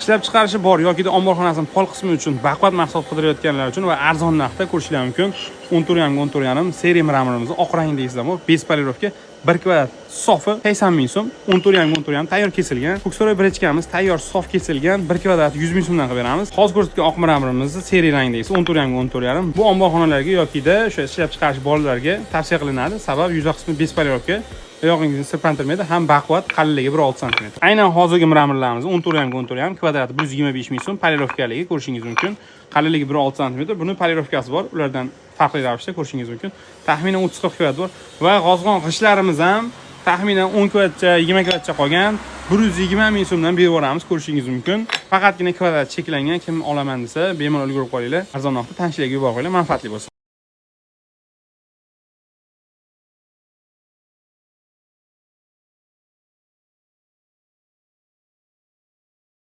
Ishlab chiqarishi bor yoki omborxonasining pol qismi uchun baquvvat mahsulot qidirayotganlar uchun va arzon narxda ko'rishingiz mumkin. 14,5 seriya mramorimizni oq rangda izlamo, bez polirovka 1 kvadrat sofi 80 ming so'm, 14,5 tayyor kesilgan. Ko'ksaroy brechkamiz tayyor sof kesilgan 1 kvadrat 100 ming so'mdan qilib beramiz. Hozir ko'rsatgan oq mramorimizni seriya rangda esa 14,5. Bu omborxonalarga yokida o'sha ishlab chiqarish bolalarga tavsiya qilinadi. Sabab yuza qismi bez polirovka. Oyog'ingizni sirpantirmaydi, ham baquvvat, qalinligi 1.6 sm. Aynan hozirgi mramorlarimiz 14,5 kvadrat 125 ming so'm polirovkaligi ko'rishingiz mumkin. Qalinligi 1.6 sm. Buni polirovkasi bor. Ulardan farqli ravishda ko'rishingiz mumkin. Taxminan 30-40 kvadrat bor va g'ozg'on g'ishlarimiz ham taxminan 10 kvadratcha, 20 kvadratcha qolgan 120 ming so'mdan berib yuboramiz, ko'rishingiz mumkin. Faqatgina kvadrat cheklangan, kim olaman desa, bemalol ulgurib qolinglar. Arzon narxda tanishilarga yuborib qo'yinglar, manfaatli bo'lsin.